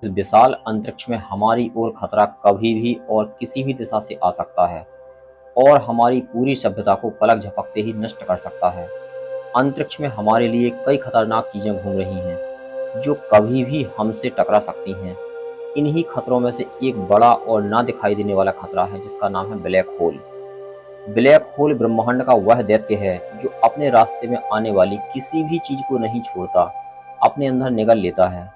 इस विशाल अंतरिक्ष में हमारी ओर खतरा कभी भी और किसी भी दिशा से आ सकता है और हमारी पूरी सभ्यता को पलक झपकते ही नष्ट कर सकता है। अंतरिक्ष में हमारे लिए कई खतरनाक चीजें घूम रही हैं जो कभी भी हमसे टकरा सकती हैं। इन्हीं खतरों में से एक बड़ा और ना दिखाई देने वाला खतरा है जिसका नाम है ब्लैक होल। ब्लैक होल ब्रह्मांड का वह दैत्य है जो अपने रास्ते में आने वाली किसी भी चीज को नहीं छोड़ता, अपने अंदर निगल लेता है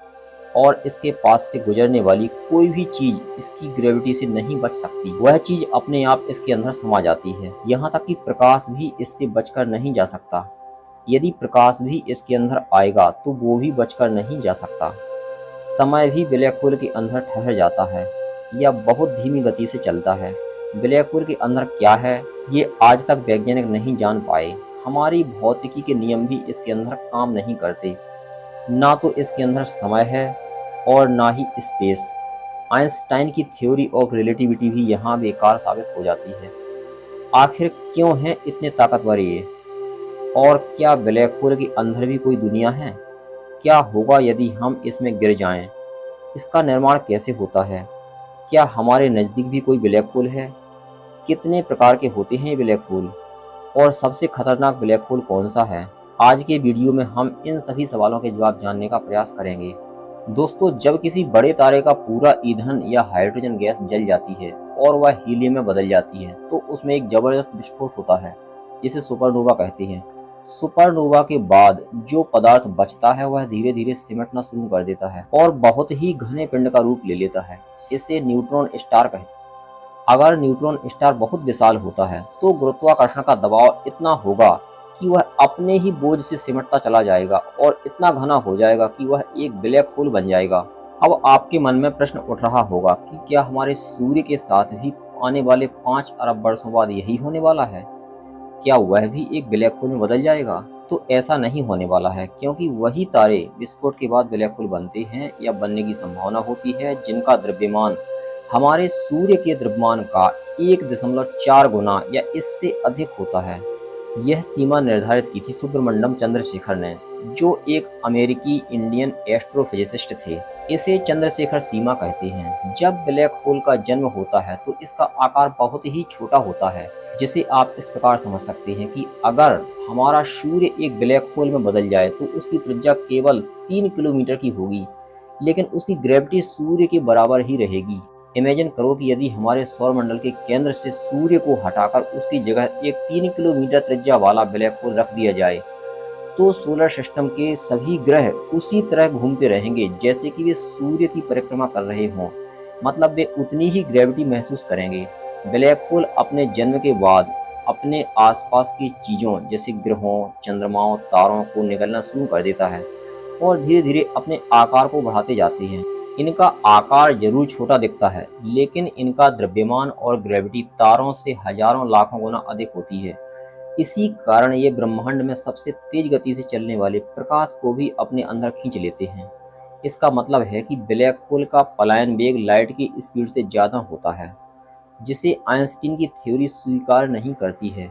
और इसके पास से गुजरने वाली कोई भी चीज इसकी ग्रेविटी से नहीं बच सकती। वह चीज अपने आप इसके अंदर समा जाती है। यहाँ तक कि प्रकाश भी इससे बचकर नहीं जा सकता। यदि प्रकाश भी इसके अंदर आएगा तो वो भी बचकर नहीं जा सकता। समय भी ब्लैक होल के अंदर ठहर जाता है या बहुत धीमी गति से चलता है। ब्लैक होल के अंदर क्या है ये आज तक वैज्ञानिक नहीं जान पाए। हमारी भौतिकी के नियम भी इसके अंदर काम नहीं करते। ना तो इसके अंदर समय है और ना ही स्पेस। आइंस्टाइन की थ्योरी ऑफ रिलेटिविटी भी यहाँ बेकार साबित हो जाती है। आखिर क्यों है इतने ताकतवर ये? और क्या ब्लैक होल के अंदर भी कोई दुनिया है? क्या होगा यदि हम इसमें गिर जाएं? इसका निर्माण कैसे होता है? क्या हमारे नज़दीक भी कोई ब्लैक होल है? कितने प्रकार के होते हैं ये ब्लैक होल? और सबसे खतरनाक ब्लैक होल कौन सा है? आज के वीडियो में हम इन सभी सवालों के जवाब जानने का प्रयास करेंगे। दोस्तों, जब किसी बड़े तारे का पूरा ईंधन या हाइड्रोजन गैस जल जाती है और वह हीलियम में बदल जाती है तो उसमें एक जबरदस्त विस्फोट होता है जिसे सुपरनोवा कहते हैं। सुपरनोवा के बाद जो पदार्थ बचता है वह धीरे धीरे सिमटना शुरू कर देता है और बहुत ही घने पिंड का रूप ले लेता है। इसे न्यूट्रॉन स्टार कहते हैं। अगर न्यूट्रॉन स्टार बहुत विशाल होता है तो गुरुत्वाकर्षण का दबाव इतना होगा कि वह अपने ही बोझ से सिमटता चला जाएगा और इतना घना हो जाएगा कि वह एक ब्लैक होल बन जाएगा। अब आपके मन में प्रश्न उठ रहा होगा कि क्या हमारे सूर्य के साथ भी आने वाले 5 अरब वर्षों बाद यही होने वाला है? क्या वह भी एक ब्लैक होल में बदल जाएगा? तो ऐसा नहीं होने वाला है, क्योंकि वही तारे विस्फोट के बाद ब्लैक होल बनते हैं या बनने की संभावना होती है जिनका द्रव्यमान हमारे सूर्य के द्रव्यमान का 1.4 गुना या इससे अधिक होता है। यह सीमा निर्धारित की थी सुब्रमण्यम चंद्रशेखर ने, जो एक अमेरिकी इंडियन एस्ट्रोफिजिसिस्ट थे। इसे चंद्रशेखर सीमा कहते हैं। जब ब्लैक होल का जन्म होता है तो इसका आकार बहुत ही छोटा होता है, जिसे आप इस प्रकार समझ सकते हैं कि अगर हमारा सूर्य एक ब्लैक होल में बदल जाए तो उसकी त्रिज्या केवल 3 किलोमीटर की होगी, लेकिन उसकी ग्रेविटी सूर्य के बराबर ही रहेगी। इमेजिन करो कि यदि हमारे सौरमंडल के केंद्र से सूर्य को हटाकर उसकी जगह एक 3 किलोमीटर त्रिज्या वाला ब्लैक होल रख दिया जाए तो सोलर सिस्टम के सभी ग्रह उसी तरह घूमते रहेंगे जैसे कि वे सूर्य की परिक्रमा कर रहे हों। मतलब वे उतनी ही ग्रेविटी महसूस करेंगे। ब्लैक होल अपने जन्म के बाद अपने आसपास की चीज़ों जैसे ग्रहों, चंद्रमाओं, तारों को निगलना शुरू कर देता है और धीरे धीरे अपने आकार को बढ़ाते जाते हैं। इनका आकार जरूर छोटा दिखता है, लेकिन इनका द्रव्यमान और ग्रेविटी तारों से हजारों लाखों गुना अधिक होती है। इसी कारण ये ब्रह्मांड में सबसे तेज गति से चलने वाले प्रकाश को भी अपने अंदर खींच लेते हैं। इसका मतलब है कि ब्लैक होल का पलायन वेग लाइट की स्पीड से ज़्यादा होता है, जिसे आइंस्टीन की थ्योरी स्वीकार नहीं करती है।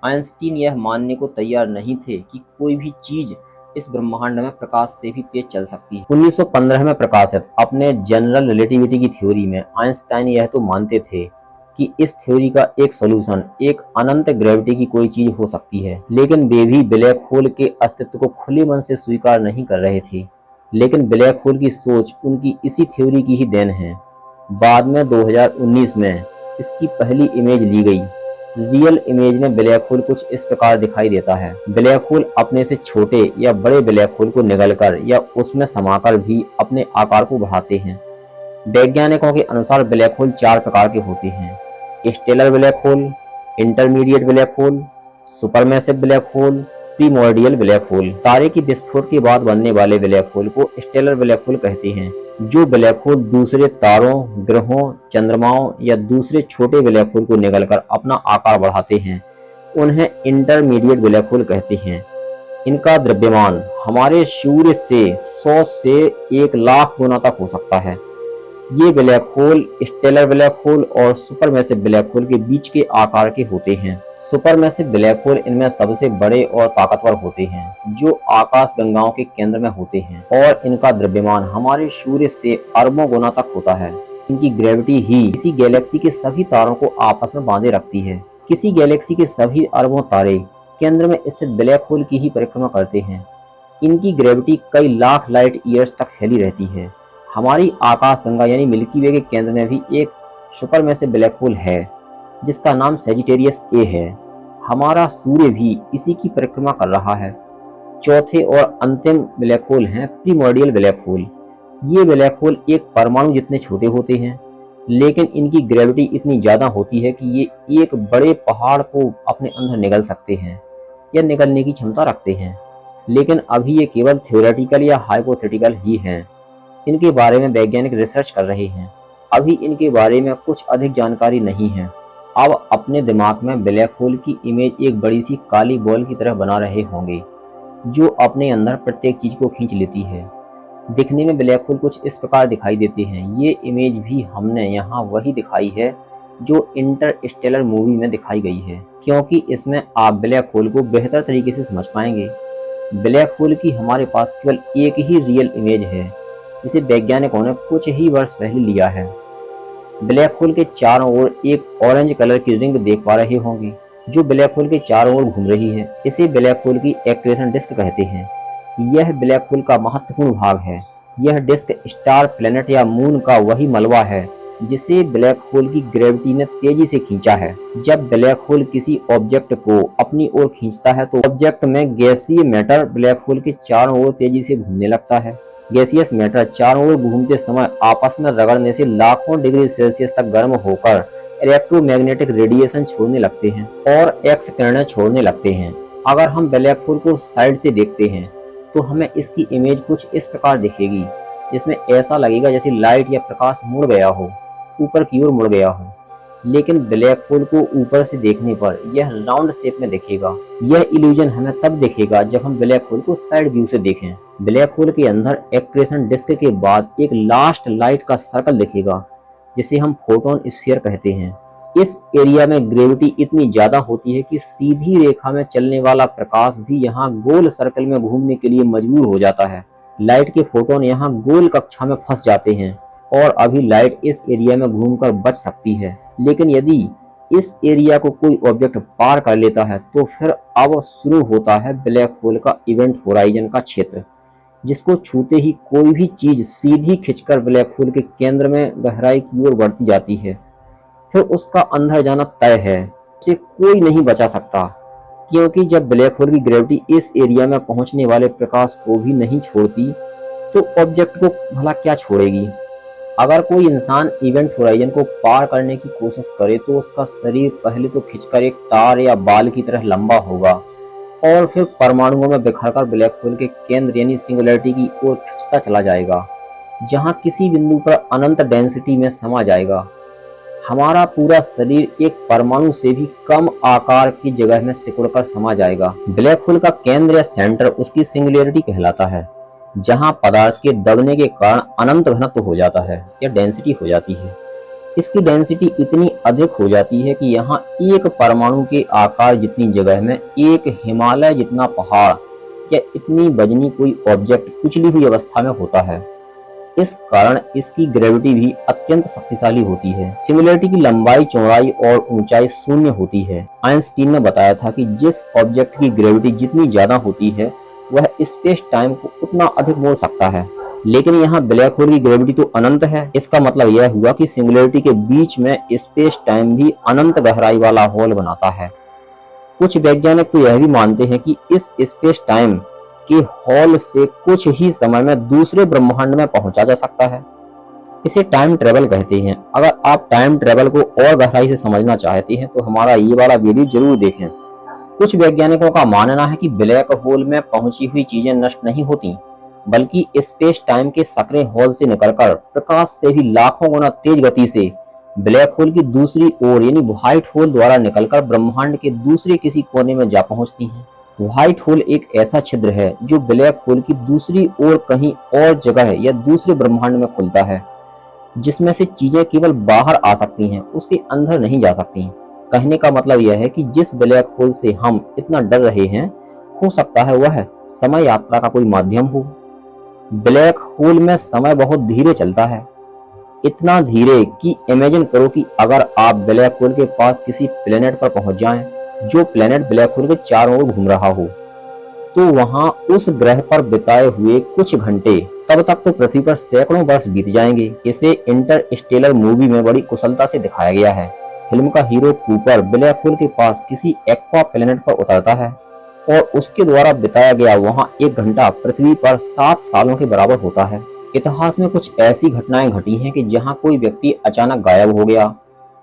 आइंस्टीन यह मानने को तैयार नहीं थे कि कोई भी चीज़ इस ब्रह्मांड में प्रकाश से भी तेज चल सकती है। 1915 में प्रकाशित अपने जनरल रिलेटिविटी की थ्योरी में आइंस्टाइन यह तो मानते थे कि इस थ्योरी का एक सॉल्यूशन एक अनंत ग्रेविटी की कोई चीज हो सकती है, लेकिन वे भी ब्लैक होल के अस्तित्व को खुले मन से स्वीकार नहीं कर रहे थे। लेकिन ब्लैक होल की सोच उनकी इसी थ्योरी की ही देन है। बाद में 2019 में इसकी पहली इमेज ली गई। रियल इमेज में ब्लैक होल कुछ इस प्रकार दिखाई देता है। ब्लैक होल अपने से छोटे या बड़े ब्लैक होल को निगलकर या उसमें समाकर भी अपने आकार को बढ़ाते हैं। वैज्ञानिकों के अनुसार ब्लैक होल 4 प्रकार के होते हैं: stellar black hole, intermediate black hole, supermassive black hole, primordial black hole. तारे की विस्फोट के बाद बनने वाले ब्लैक होल को स्टेलर ब्लैक होल कहते हैं। जो ब्लैक होल दूसरे तारों, ग्रहों, चंद्रमाओं या दूसरे छोटे ब्लैक होल को निगलकर अपना आकार बढ़ाते हैं, उन्हें इंटरमीडिएट ब्लैक होल कहते हैं। इनका द्रव्यमान हमारे सूर्य से 100 से 1 लाख गुना तक हो सकता है। ये black hole stellar black hole और सुपरमैसिव ब्लैक होल के बीच के आकार के होते हैं। सुपरमैसिव ब्लैक होल इनमें सबसे बड़े और ताकतवर होते हैं, जो आकाश गंगाओं के केंद्र में होते हैं, और इनका द्रव्यमान हमारे सूर्य से अरबों गुना तक होता है। इनकी ग्रेविटी ही किसी गैलेक्सी के सभी तारों को आपस में बांधे रखती है। किसी गैलेक्सी के सभी अरबों तारे केंद्र में स्थित ब्लैक होल की ही परिक्रमा करते हैं। इनकी ग्रेविटी कई लाख लाइट ईयर्स तक फैली रहती है। हमारी आकाशगंगा यानी मिल्की वे के केंद्र में भी एक सुपरमैसिव ब्लैक होल है, जिसका नाम सैजिटेरियस ए है। हमारा सूर्य भी इसी की परिक्रमा कर रहा है। चौथे और अंतिम ब्लैक होल हैं प्रीमोर्डियल ब्लैक होल। ये ब्लैक होल एक परमाणु जितने छोटे होते हैं, लेकिन इनकी ग्रेविटी इतनी ज़्यादा होती है कि ये एक बड़े पहाड़ को अपने अंदर निगल सकते हैं या निगलने की क्षमता रखते हैं। लेकिन अभी ये केवल थ्योरेटिकल या हाइपोथेटिकल ही हैं। इनके बारे में वैज्ञानिक रिसर्च कर रहे हैं। अभी इनके बारे में कुछ अधिक जानकारी नहीं है। अब अपने दिमाग में ब्लैक होल की इमेज एक बड़ी सी काली बॉल की तरह बना रहे होंगे, जो अपने अंदर प्रत्येक चीज को खींच लेती है। दिखने में ब्लैक होल कुछ इस प्रकार दिखाई देते हैं। ये इमेज भी हमने यहाँ वही दिखाई है जो इंटरस्टेलर मूवी में दिखाई गई है, क्योंकि इसमें आप ब्लैक होल को बेहतर तरीके से समझ पाएंगे। ब्लैक होल की हमारे पास केवल एक ही रियल इमेज है, जिसे वैज्ञानिकों ने कुछ ही वर्ष पहले लिया है। ब्लैक होल के चारों ओर एक ऑरेंज कलर की रिंग देख पा रहे होंगे, जो ब्लैक होल के चारों ओर घूम रही है। इसे ब्लैक होल की एक्रेशन डिस्क कहते हैं। यह ब्लैक होल का महत्वपूर्ण भाग है। यह डिस्क स्टार, प्लेनेट या मून का वही मलबा है जिसे ब्लैक होल की ग्रेविटी ने तेजी से खींचा है। जब ब्लैक होल किसी ऑब्जेक्ट को अपनी ओर खींचता है तो ऑब्जेक्ट में गैसीय मैटर ब्लैक होल के चारों ओर तेजी से घूमने लगता है। गैसियस मैटर चारों ओर घूमते समय आपस में रगड़ने से लाखों डिग्री सेल्सियस तक गर्म होकर इलेक्ट्रोमैग्नेटिक रेडिएशन छोड़ने लगते हैं और एक्स किरणें छोड़ने लगते हैं। अगर हम ब्लैक होल को साइड से देखते हैं तो हमें इसकी इमेज कुछ इस प्रकार दिखेगी, जिसमें ऐसा लगेगा जैसे लाइट या प्रकाश मुड़ गया हो, ऊपर की ओर मुड़ गया हो। लेकिन ब्लैक होल को ऊपर से देखने पर यह राउंड शेप में दिखेगा। यह इल्यूजन हमें तब दिखेगा जब हम ब्लैक होल को साइड व्यू से देखें। ब्लैक होल के अंदर एक्रेशन डिस्क के बाद एक लास्ट लाइट का सर्कल दिखेगा, जिसे हम फोटोन स्फीयर कहते हैं। इस एरिया में ग्रेविटी इतनी ज्यादा होती है कि सीधी रेखा में चलने वाला प्रकाश भी यहाँ गोल सर्कल में घूमने के लिए मजबूर हो जाता है। लाइट के फोटोन यहाँ गोल कक्षा में फंस जाते हैं और अभी लाइट इस एरिया में घूमकर बच सकती है। लेकिन यदि इस एरिया को कोई ऑब्जेक्ट पार कर लेता है तो फिर अब शुरू होता है ब्लैक होल का इवेंट होराइजन का क्षेत्र, जिसको छूते ही कोई भी चीज सीधी खिंचकर ब्लैक होल के केंद्र में गहराई की ओर बढ़ती जाती है। फिर उसका अंदर जाना तय है, उसे कोई नहीं बचा सकता, क्योंकि जब ब्लैक होल की ग्रेविटी इस एरिया में पहुंचने वाले प्रकाश को भी नहीं छोड़ती तो ऑब्जेक्ट को भला क्या छोड़ेगी। अगर कोई इंसान इवेंट होराइजन को पार करने की कोशिश करे तो उसका शरीर पहले तो खिंचकर एक तार या बाल की तरह लंबा होगा और फिर परमाणुओं में बिखरकर ब्लैक होल के केंद्र यानी सिंगुलैरिटी की ओर खिंचता चला जाएगा, जहां किसी बिंदु पर अनंत डेंसिटी में समा जाएगा। हमारा पूरा शरीर एक परमाणु से भी कम आकार की जगह में सिकुड़कर समा जाएगा। ब्लैक होल का केंद्र या सेंटर उसकी सिंगुलैरिटी कहलाता है, जहां पदार्थ के दबने के कारण अनंत घनत्व हो जाता है या डेंसिटी हो जाती है। इसकी डेंसिटी इतनी अधिक हो जाती है कि यहाँ एक परमाणु के आकार जितनी जगह में एक हिमालय जितना पहाड़ या इतनी वजनी कोई ऑब्जेक्ट उछली हुई अवस्था में होता है। इस कारण इसकी ग्रेविटी भी अत्यंत शक्तिशाली होती है। सिंगुलैरिटी की लंबाई, चौड़ाई और ऊंचाई शून्य होती है। आइंस्टीन ने बताया था कि जिस ऑब्जेक्ट की ग्रेविटी जितनी ज्यादा होती है वह स्पेस टाइम को उतना अधिक मोड़ सकता है। लेकिन यहाँ ब्लैक होल की ग्रेविटी तो अनंत है। इसका मतलब यह हुआ कि सिंगुलैरिटी के बीच में स्पेस टाइम भी अनंत गहराई वाला होल बनाता है। कुछ वैज्ञानिक तो यह भी मानते हैं कि इस स्पेस टाइम के हॉल से कुछ ही समय में दूसरे ब्रह्मांड में पहुंचा जा सकता है। इसे टाइम ट्रेवल कहते हैं। अगर आप टाइम ट्रेवल को और गहराई से समझना चाहते हैं तो हमारा ये वाला वीडियो जरूर देखें। कुछ वैज्ञानिकों का मानना है कि ब्लैक होल में पहुंची हुई चीजें नष्ट नहीं होती, बल्कि स्पेस टाइम के सक्रिय होल से निकलकर प्रकाश से भी लाखों गुना तेज गति से ब्लैक होल की दूसरी ओर यानी व्हाइट होल द्वारा निकलकर ब्रह्मांड के दूसरे किसी कोने में जा पहुंचती हैं। व्हाइट होल एक ऐसा छिद्र है जो ब्लैक होल की दूसरी ओर कहीं और जगह या दूसरे ब्रह्मांड में खुलता है। जिसमें से चीजें केवल बाहर आ सकती हैं, उसके अंदर नहीं जा सकती। कहने का मतलब यह है कि जिस ब्लैक होल से हम इतना डर रहे हैं, हो सकता है वह समय यात्रा का कोई माध्यम हो। ब्लैक होल में समय बहुत धीरे चलता है, इतना धीरे कि इमेजिन करो कि अगर आप ब्लैक होल के पास किसी प्लेनेट पर पहुंच जाएं, जो प्लेनेट ब्लैक होल के चारों ओर घूम रहा हो, तो वहां उस ग्रह पर बिताए हुए कुछ घंटे, तब तक तो पृथ्वी पर सैकड़ों वर्ष बीत जाएंगे। इसे इंटरस्टेलर मूवी में बड़ी कुशलता से दिखाया गया है। फिल्म का हीरो कूपर ब्लैक होल के पास किसी एक्वा प्लेनेट पर उतरता है और उसके द्वारा बिताया गया वहां 1 घंटा पृथ्वी पर 7 सालों के बराबर होता है। इतिहास में कुछ ऐसी घटनाएं घटी हैं कि जहां कोई व्यक्ति अचानक गायब हो गया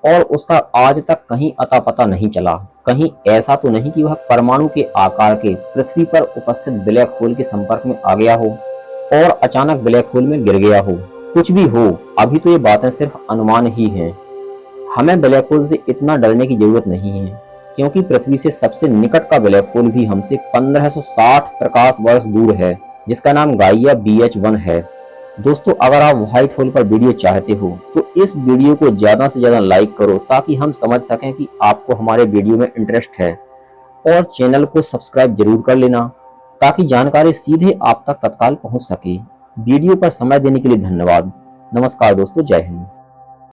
और उसका आज तक कहीं अता पता नहीं चला। कहीं ऐसा तो नहीं कि वह परमाणु के आकार के पृथ्वी पर उपस्थित ब्लैक होल के संपर्क में आ गया हो और अचानक ब्लैक होल में गिर गया हो। कुछ भी हो, अभी तो ये बातें सिर्फ अनुमान ही हैं। हमें ब्लैक होल से इतना डरने की जरूरत नहीं है, क्योंकि पृथ्वी से सबसे निकट का ब्लैक होल भी हमसे 1560 प्रकाश वर्ष दूर है, जिसका नाम गाइया BH1 है। दोस्तों, अगर आप व्हाइट होल पर वीडियो चाहते हो तो इस वीडियो को ज्यादा से ज्यादा लाइक करो, ताकि हम समझ सकें कि आपको हमारे वीडियो में इंटरेस्ट है। और चैनल को सब्सक्राइब जरूर कर लेना, ताकि जानकारी सीधे आप तक तत्काल पहुंच सके। वीडियो पर समय देने के लिए धन्यवाद। नमस्कार दोस्तों, जय हिंद।